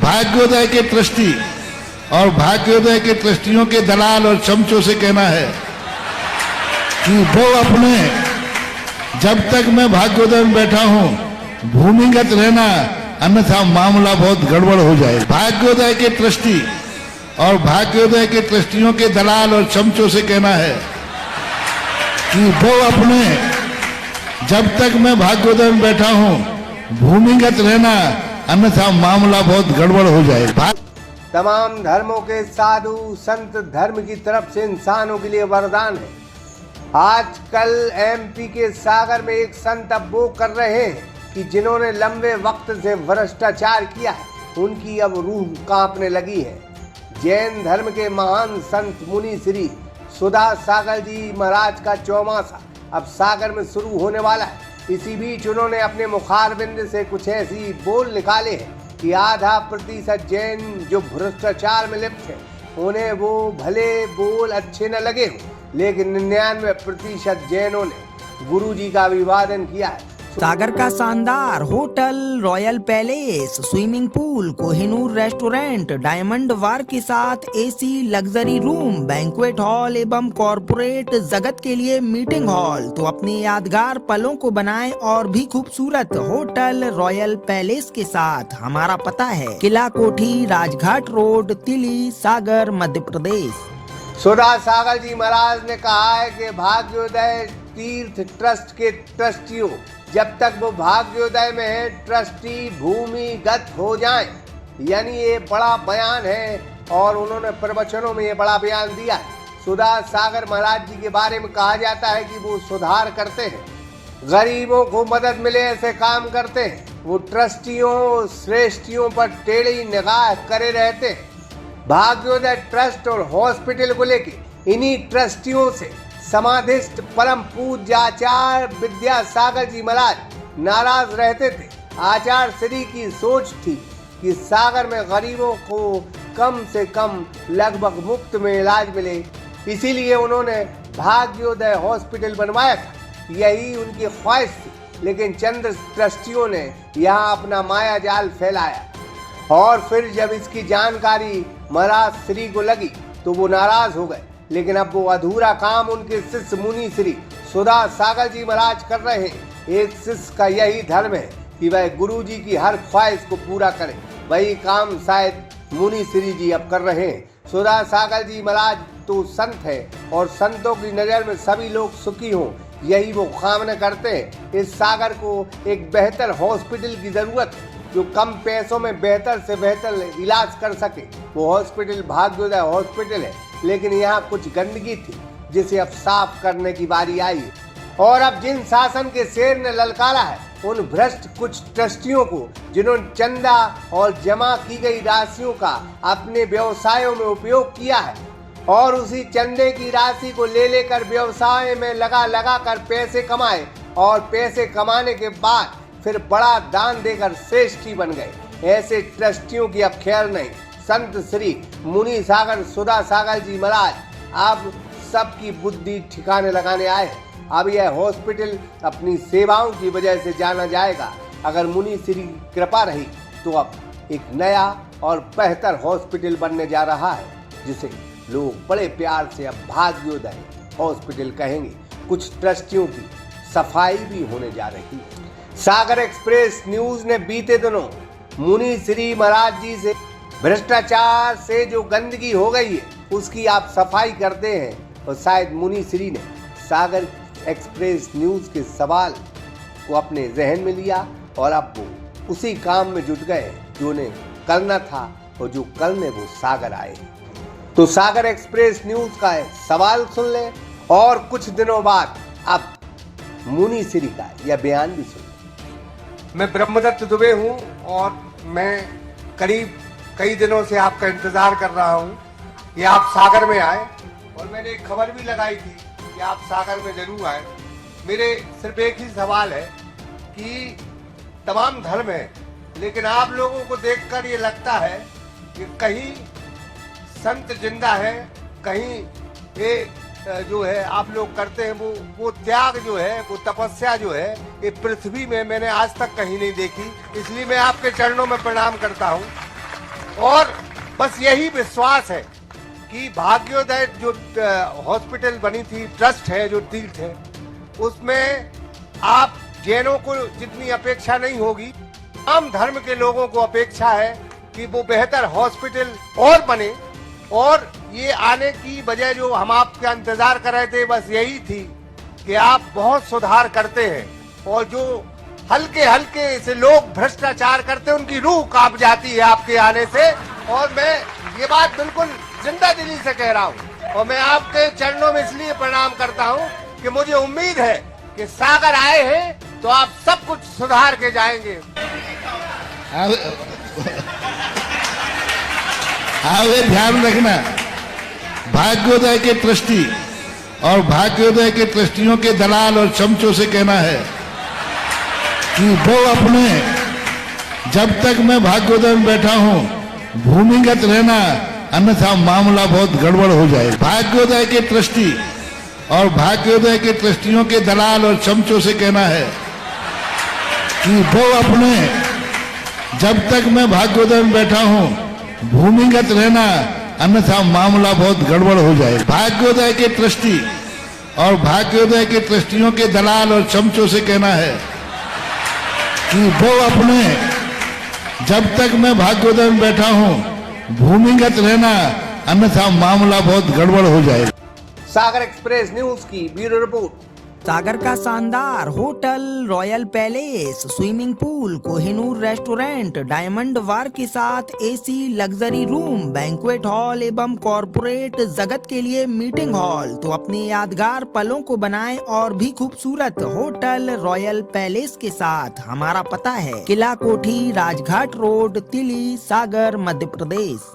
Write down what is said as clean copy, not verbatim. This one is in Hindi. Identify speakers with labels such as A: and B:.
A: भाग्योदय के ट्रस्टी और भाग्योदय के ट्रस्टियों के दलाल और चमचों से कहना है कि वो अपने, जब तक मैं भाग्योदय में बैठा हूं भूमिगत रहना, अन्यथा मामला बहुत गड़बड़ हो जाए। भाग्योदय के ट्रस्टी और भाग्योदय के ट्रस्टियों के दलाल और चमचों से कहना है कि वो अपने, जब तक मैं भाग्योदय में बैठा हूं भूमिगत रहना, अन्यथा मामला बहुत गड़बड़ हो जाए।
B: तमाम धर्मों के साधु संत धर्म की तरफ से इंसानों के लिए वरदान है। आजकल एमपी के सागर में एक संत अब वो कर रहे हैं कि जिन्होंने लंबे वक्त से भ्रष्टाचार किया है उनकी अब रूह कांपने लगी है। जैन धर्म के महान संत मुनि श्री सुधा सागर जी महाराज का चौमासा अब सागर में शुरू होने वाला है। इसी बीच उन्होंने अपने मुखारबिंद से कुछ ऐसी बोल निकाले हैं कि आधा प्रतिशत जैन जो भ्रष्टाचार में लिप्त है उन्हें वो भले बोल अच्छे न लगे हो, लेकिन 99% जैनों ने गुरु जी का अभिवादन किया है।
C: सागर का शानदार hotel, royal palace, swimming pool, Kohinoor restaurant, diamond bar के साथ AC luxury room, banquet hall एवं कॉरपोरेट जगत के लिए मीटिंग हॉल। तो अपने यादगार पलों को बनाएं और भी खूबसूरत। होटल रॉयल पैलेस के साथ हमारा पता है किला कोठी, राजघाट रोड, तिली, सागर, मध्य प्रदेश।
B: सुधा सागर जी महाराज ने कहा है कि भाग्योदय तीर्थ ट्रस्ट के ट्रस्टियों जब तक वो भाग्योदय में है ट्रस्टी भूमिगत हो जाएं, यानी ये बड़ा बयान है और उन्होंने प्रवचनों में ये बड़ा बयान दिया है। सुधा सागर महाराज जी के बारे में कहा जाता है कि वो सुधार करते हैं, गरीबों को मदद मिले ऐसे काम करते हैं। वो ट्रस्टियों श्रेष्ठियों पर टेढ़ी निगाह करे रहते हैं। भाग्योदय ट्रस्ट और हॉस्पिटल को लेके इन्हीं ट्रस्टियों से समाधिस्थ परम पूज्य आचार्य विद्यासागर जी महाराज नाराज रहते थे। आचार्य श्री की सोच थी कि सागर में गरीबों को कम से कम लगभग मुफ्त में इलाज मिले, इसीलिए उन्होंने भाग्योदय हॉस्पिटल बनवाया था। यही उनकी ख्वाहिश थी, लेकिन चंद ट्रस्टियों ने यहाँ अपना माया जाल फैलाया और फिर जब इसकी जानकारी महाराज श्री को लगी तो वो नाराज हो गए। लेकिन अब वो अधूरा काम उनके शिष्य मुनि श्री सुधा सागर जी महाराज कर रहे हैं। एक शिष्य का यही धर्म है कि वह गुरु जी की हर ख्वाहिश को पूरा करे। वही काम शायद मुनि श्री जी अब कर रहे हैं। सुधा सागर जी महाराज तो संत है और संतों की नज़र में सभी लोग सुखी हों, यही वो कामना करते हैं। इस सागर को एक बेहतर हॉस्पिटल की ज़रूरत है जो कम पैसों में बेहतर से बेहतर इलाज कर सके। वो हॉस्पिटल भाग्योदय हॉस्पिटल है, लेकिन यहाँ कुछ गंदगी थी जिसे अब साफ करने की बारी आई। और अब जिन शासन के शेर ने ललकारा है उन भ्रष्ट कुछ ट्रस्टियों को जिन्होंने चंदा और जमा की गई राशियों का अपने व्यवसायों में उपयोग किया है और उसी चंदे की राशि को ले लेकर व्यवसाय में लगा कर पैसे कमाए और पैसे कमाने के बाद फिर बड़ा दान देकर श्रेष्ठी बन गए। ऐसे ट्रस्टियों की अब खैर नहीं। संत श्री मुनि सागर सुधा सागर जी महाराज अब सबकी बुद्धि ठिकाने लगाने आए हैं। अब यह हॉस्पिटल अपनी सेवाओं की वजह से जाना जाएगा। अगर मुनि श्री की कृपा रही तो अब एक नया और बेहतर हॉस्पिटल बनने जा रहा है जिसे लोग बड़े प्यार से अब भाग्योदय हॉस्पिटल कहेंगे। कुछ ट्रस्टियों की सफाई भी होने जा रही है। सागर एक्सप्रेस न्यूज ने बीते दिनों मुनि श्री महाराज जी से भ्रष्टाचार से जो गंदगी हो गई है उसकी आप सफाई करते हैं और शायद मुनि श्री ने सागर एक्सप्रेस न्यूज के सवाल को अपने जहन में लिया और अब वो उसी काम में जुट गए जो उन्हें करना था और जो करने वो सागर आए। तो सागर एक्सप्रेस न्यूज का सवाल सुन लें और कुछ दिनों बाद अब मुनि श्री का यह बयान भी सुन।
D: मैं ब्रह्मदत्त दुबे हूँ और मैं करीब कई दिनों से आपका इंतजार कर रहा हूँ कि आप सागर में आए और मैंने एक खबर भी लगाई थी कि आप सागर में जरूर आए। मेरे सिर्फ एक ही सवाल है कि तमाम धर्म है, लेकिन आप लोगों को देखकर ये लगता है कि कहीं संत जिंदा है, कहीं ये जो है आप लोग करते हैं वो त्याग जो है, वो तपस्या जो है, ये पृथ्वी में मैंने आज तक कहीं नहीं देखी। इसलिए मैं आपके चरणों में प्रणाम करता हूँ और बस यही विश्वास है कि भाग्योदय जो हॉस्पिटल बनी थी, ट्रस्ट है जो तीर्थ है, उसमें आप जैनों को जितनी अपेक्षा नहीं होगी, आम धर्म के लोगों को अपेक्षा है कि वो बेहतर हॉस्पिटल और बने। और ये आने की वजह जो हम आपका इंतजार कर रहे थे बस यही थी कि आप बहुत सुधार करते हैं और जो हल्के हल्के से लोग भ्रष्टाचार करते हैं उनकी रूह कांप जाती है आपके आने से। और मैं ये बात बिल्कुल जिंदा दिली से कह रहा हूँ और मैं आपके चरणों में इसलिए प्रणाम करता हूँ कि मुझे उम्मीद है कि सागर आए हैं तो आप सब कुछ सुधार के जाएंगे।
A: आगे ध्यान रखना, भाग्योदय के ट्रस्टी और भाग्योदय के ट्रस्टियों के दलाल और चमचों से कहना है कि वो अपने, जब तक मैं भाग्योदय में बैठा हूं, भूमिगत रहना, अन्यथा मामला बहुत गड़बड़ हो जाए। भाग्योदय के ट्रस्टी और भाग्योदय के ट्रस्टियों के दलाल और चमचों से कहना है कि वो अपने, जब तक मैं भाग्योदय में बैठा हूं, भूमिगत रहना, अन्यथा मामला बहुत गड़बड़ हो जाए। भाग्योदय के ट्रस्टी और भाग्योदय के ट्रस्टियों के दलाल और चमचों से कहना है कि वो अपने, जब तक मैं भाग्योदय में बैठा हूं, भूमिगत रहना, अन्यथा मामला बहुत गड़बड़ हो जाए।
B: सागर एक्सप्रेस न्यूज की ब्यूरो रिपोर्ट।
C: सागर का शानदार hotel, royal palace, swimming pool, Kohinoor restaurant, diamond bar के साथ AC luxury room, banquet hall एवं कॉरपोरेट जगत के लिए मीटिंग हॉल। तो अपने यादगार पलों को बनाएं और भी खूबसूरत होटल रॉयल पैलेस के साथ। हमारा पता है किला कोठी, राजघाट रोड, तिली, सागर, मध्य प्रदेश।